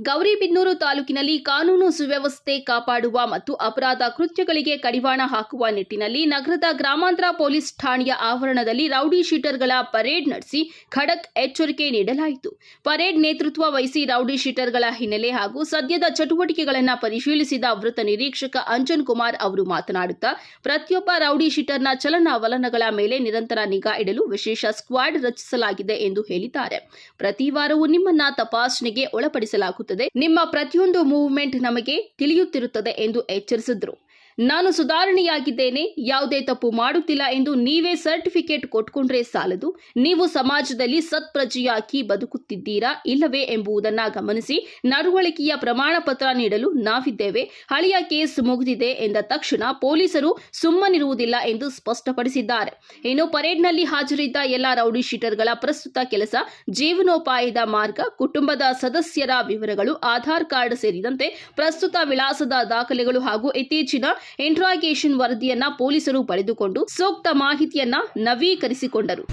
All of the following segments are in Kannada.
ಗೌರಿಬಿದನೂರು ತಾಲೂಕಿನಲ್ಲಿ ಕಾನೂನು ಸುವ್ಯವಸ್ಥೆ ಕಾಪಾಡುವ ಮತ್ತು ಅಪರಾಧ ಕೃತ್ಯಗಳಿಗೆ ಕಡಿವಾಣ ಹಾಕುವ ನಿಟ್ಟಿನಲ್ಲಿ ನಗರದ ಗ್ರಾಮಾಂತರ ಪೊಲೀಸ್ ಠಾಣೆಯ ಆವರಣದಲ್ಲಿ ರೌಡಿ ಶೀಟರ್ಗಳ ಪರೇಡ್ ನಡೆಸಿ ಖಡಕ್ ಎಚ್ಚರಿಕೆ ನೀಡಲಾಯಿತು. ಪರೇಡ್ ನೇತೃತ್ವ ವಹಿಸಿ ರೌಡಿ ಶೀಟರ್ಗಳ ಹಿನ್ನೆಲೆ ಹಾಗೂ ಸದ್ಯದ ಚಟುವಟಿಕೆಗಳನ್ನು ಪರಿಶೀಲಿಸಿದ ವೃತ್ತ ನಿರೀಕ್ಷಕ ಅಂಜನ್ ಕುಮಾರ್ ಅವರು ಮಾತನಾಡುತ್ತಾ, ಪ್ರತಿಯೊಬ್ಬ ರೌಡಿ ಶೀಟರ್ನ ಚಲನವಲನಗಳ ಮೇಲೆ ನಿರಂತರ ನಿಗಾ ಇಡಲು ವಿಶೇಷ ಸ್ಕ್ವಾಡ್ ರಚಿಸಲಾಗಿದೆ ಎಂದು ಹೇಳಿದ್ದಾರೆ. ಪ್ರತಿ ವಾರವೂ ನಿಮ್ಮನ್ನ ತಪಾಸಣೆಗೆ ಒಳಪಡಿಸಲಾಗುತ್ತದೆ. ನಿಮ್ಮ ಪ್ರತಿಯೊಂದು ಮೂವ್ಮೆಂಟ್ ನಮಗೆ ತಿಳಿಯುತ್ತಿರುತ್ತದೆ ಎಂದು ಎಚ್ಚರಿಸಿದರು. ನಾನು ಸುಧಾರಣೆಯಾಗಿದ್ದೇನೆ, ಯಾವುದೇ ತಪ್ಪು ಮಾಡುತ್ತಿಲ್ಲ ಎಂದು ನೀವೇ ಸರ್ಟಿಫಿಕೇಟ್ ಕೊಟ್ಕೊಂಡ್ರೆ ಸಾಲದು. ನೀವು ಸಮಾಜದಲ್ಲಿ ಸತ್ಪ್ರಜೆಯಾಗಿ ಬದುಕುತ್ತಿದ್ದೀರಾ ಇಲ್ಲವೇ ಎಂಬುದನ್ನು ಗಮನಿಸಿ ನಡವಳಿಕೆಯ ಪ್ರಮಾಣ ಪತ್ರ ನೀಡಲು ನಾವಿದ್ದೇವೆ. ಹಳೆಯ ಕೇಸ್ ಮುಗಿದಿದೆ ಎಂದ ತಕ್ಷಣ ಪೊಲೀಸರು ಸುಮ್ಮನಿರುವುದಿಲ್ಲ ಎಂದು ಸ್ಪಷ್ಟಪಡಿಸಿದ್ದಾರೆ. ಇನ್ನು ಪರೇಡ್ನಲ್ಲಿ ಹಾಜರಿದ್ದ ಎಲ್ಲ ರೌಡಿ ಶೀಟರ್ಗಳ ಪ್ರಸ್ತುತ ಕೆಲಸ, ಜೀವನೋಪಾಯದ ಮಾರ್ಗ, ಕುಟುಂಬದ ಸದಸ್ಯರ ವಿವರಗಳು, ಆಧಾರ್ ಕಾರ್ಡ್ ಸೇರಿದಂತೆ ಪ್ರಸ್ತುತ ವಿಳಾಸದ ದಾಖಲೆಗಳು ಹಾಗೂ ಇತ್ತೀಚಿನ ಇಂಟ್ರಾಗೇಷನ್ ವರದಿಯನ್ನ ಪೊಲೀಸರು ಪಡೆದುಕೊಂಡು ಸೂಕ್ತ ಮಾಹಿತಿಯನ್ನ ನವೀಕರಿಸಿಕೊಂಡರು.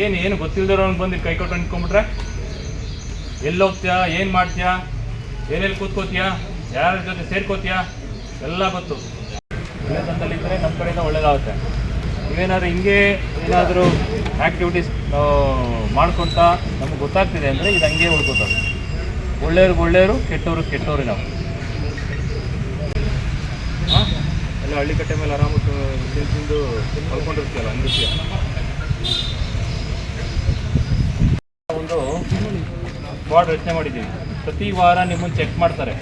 ಏನು ಗೊತ್ತಿಲ್ಲದವ್ರನ್ನ ಬಂದು ಕೈ ಕೊಟ್ಟು ನಿಂತ್ಕೊಂಡ್ಬಿಟ್ರೆ ಎಲ್ಲೋಗ್ತೀಯಾ, ಏನು ಮಾಡ್ತೀಯಾ, ಏನೆಲ್ಲಿ ಕೂತ್ಕೋತೀಯಾ, ಯಾರ ಜೊತೆ ಸೇರ್ಕೋತೀಯಾ ಎಲ್ಲ ಗೊತ್ತು. ಒಳ್ಳೆದಂತಲ್ಲಿದ್ದರೆ ನಮ್ಮ ಕಡೆಯಿಂದ ಒಳ್ಳೇದಾಗುತ್ತೆ. ನೀವೇನಾದ್ರು ಹಿಂಗೆ ಏನಾದರೂ ಆ್ಯಕ್ಟಿವಿಟೀಸ್ ಮಾಡ್ಕೊತಾ ನಮಗೆ ಗೊತ್ತಾಗ್ತಿದೆ ಅಂದರೆ ಇದು ಹಂಗೆ ಉಳ್ಕೋತಾರೆ. ಒಳ್ಳೆಯವ್ರಿಗೆ ಒಳ್ಳೆಯವರು, ಕೆಟ್ಟವ್ರಿಗೆ ಕೆಟ್ಟವ್ರಿಗೆ ನಾವು ಎಲ್ಲ ಹಳ್ಳಿ ಕಟ್ಟೆ ಮೇಲೆ ಆರಾಮ ತಿಂದು ಕಲ್ಕೊಂಡಿರ್ತೀಯಲ್ಲ ಹಂಗಿರ್ತೀಯ. ಒಂದು ಸ್ಕ್ವಾಡ್ ರಚನೆ ಮಾಡಿದ್ದೀವಿ. ಪ್ರತಿ ವಾರ ನಿಮ್ಮನ್ನು ಚೆಕ್ ಮಾಡ್ತಾರೆ.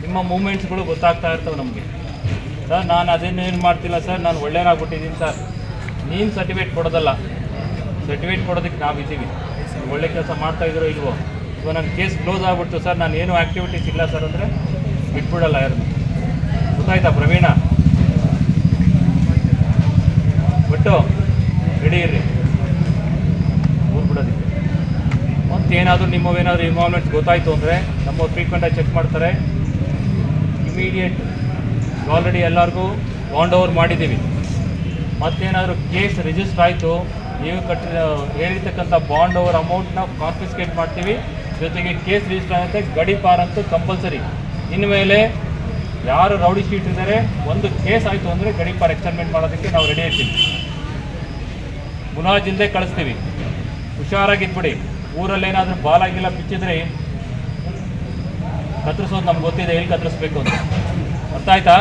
ನಿಮ್ಮ ಮೂಮೆಂಟ್ಸ್ಗಳು ಗೊತ್ತಾಗ್ತಾ ಇರ್ತವೆ ನಮಗೆ. ಸರ್ ನಾನು ಅದೇನೇನು ಮಾಡ್ತಿಲ್ಲ ಸರ್, ನಾನು ಒಳ್ಳೆಯನಾಗ್ಬಿಟ್ಟಿದ್ದೀನಿ ಸರ್. ನೀನು ಸರ್ಟಿಫಿಕೇಟ್ ಕೊಡೋದಲ್ಲ, ಸರ್ಟಿಫಿಕೇಟ್ ಕೊಡೋದಕ್ಕೆ ನಾವಿದ್ದೀವಿ. ಒಳ್ಳೆ ಕೆಲಸ ಮಾಡ್ತಾಯಿದ್ರೋ ಇಲ್ವೋ. ಇವಾಗ ನನ್ನ ಕೇಸ್ ಕ್ಲೋಸ್ ಆಗಿಬಿಡ್ತು ಸರ್, ನಾನು ಏನೂ ಆ್ಯಕ್ಟಿವಿಟೀಸ್ ಇಲ್ಲ ಸರ್ ಅಂದರೆ ಬಿಟ್ಬಿಡಲ್ಲ ಯಾರನ್ನು. ಗೊತ್ತಾಯ್ತಾ ಪ್ರವೀಣ? ಬಿಟ್ಟು ರೆಡಿ ಇರ್ರಿ ಊರ್ಬಿಡೋದಕ್ಕೆ. ಮತ್ತೇನಾದರೂ ನಿಮ್ಮವೇನಾದರೂ ಇನ್ವಾಲ್ವ್ಮೆಂಟ್ಸ್ ಗೊತ್ತಾಯಿತು ಅಂದರೆ ನಮ್ಮ ಫ್ರೀಕ್ವೆಂಟಾಗಿ ಚೆಕ್ ಮಾಡ್ತಾರೆ. ಇಮಿಡಿಯೇಟ್ ಆಲ್ರೆಡಿ ಎಲ್ಲರಿಗೂ ಬಾಂಡ್ ಓವರ್ ಮಾಡಿದ್ದೀವಿ. ಮತ್ತೇನಾದರೂ ಕೇಸ್ ರಿಜಿಸ್ಟರ್ ಆಯಿತು, ನೀವು ಹೇಳಿರ್ತಕ್ಕಂಥ ಬಾಂಡ್ ಓವರ್ ಅಮೌಂಟ್ನ ಕಾನ್ಫಿಸ್ಕೇಟ್ ಮಾಡ್ತೀವಿ. ಜೊತೆಗೆ ಕೇಸ್ ರಿಜಿಸ್ಟರ್ ಆಗುತ್ತೆ, ಗಡಿ ಪಾರ್ ಅಂತೂ ಕಂಪಲ್ಸರಿ. ಇನ್ಮೇಲೆ ಯಾರು ರೌಡಿ ಶೀಟ್ ಇದ್ದಾರೆ, ಒಂದು ಕೇಸ್ ಆಯಿತು ಅಂದರೆ ಗಡಿ ಪಾರ್ ಎಕ್ಸ್ಟರ್ಮೆಂಟ್ ಮಾಡೋದಕ್ಕೆ ನಾವು ರೆಡಿ ಇರ್ತೀವಿ. ಮುಲಾಜಿಲ್ಲದೆ ಕಳಿಸ್ತೀವಿ. ಹುಷಾರಾಗಿದ್ಬಿಡಿ. ಊರಲ್ಲೇನಾದರೂ ಬಾಲಾಗಿಲ್ಲ ಬಿಚ್ಚಿದ್ರೆ ಕತ್ತರಿಸೋದು ನಮ್ಗೆ ಗೊತ್ತಿದೆ, ಎಲ್ಲಿ ಕತ್ತರಿಸ್ಬೇಕು ಅಂತ. ಅರ್ಥ ಆಯ್ತಾ?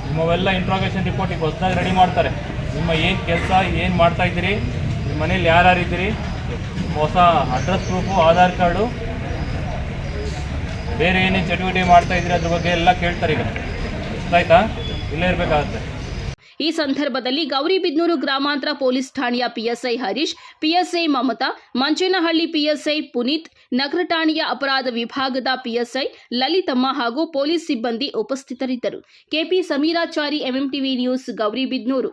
ನಿಮ್ಮವೆಲ್ಲ ಇಂಟ್ರಾಗೇಷನ್ ರಿಪೋರ್ಟ್ ಈಗ ಹೊಸದಾಗಿ ರೆಡಿ ಮಾಡ್ತಾರೆ. ನಿಮ್ಮ ಏನು ಕೆಲಸ, ಏನು ಮಾಡ್ತಾಯಿದ್ದೀರಿ, ನಿಮ್ಮ ಮನೇಲಿ ಯಾರ್ಯಾರಿದ್ದೀರಿ, ಹೊಸ ಅಡ್ರೆಸ್ ಪ್ರೂಫು, ಆಧಾರ್ ಕಾರ್ಡು, ಬೇರೆ ಏನೇನು ಚಟುವಟಿಕೆ ಮಾಡ್ತಾಯಿದ್ದೀರಿ ಅದ್ರ ಬಗ್ಗೆ ಎಲ್ಲ ಕೇಳ್ತಾರೆ. ಈಗ ಗೊತ್ತಾಯ್ತಾ? ಇಲ್ಲೇ ಇರಬೇಕಾಗುತ್ತೆ. ಈ ಸಂದರ್ಭದಲ್ಲಿ ಗೌರಿಬಿದನೂರು ಗ್ರಾಮಾಂತರ ಪೊಲೀಸ್ ಠಾಣೆಯ PSI Harish, PSI Mamata, Manchenahalli PSI Puneeth, ನಗರ ಠಾಣೆಯ ಅಪರಾಧ ವಿಭಾಗದ ಪಿಎಸ್ಐ ಲಲಿತಮ್ಮ ಹಾಗೂ ಪೊಲೀಸ್ ಸಿಬ್ಬಂದಿ ಉಪಸ್ಥಿತರಿದ್ದರು. KP Sameerachari, MMTV news, Gauribidanur.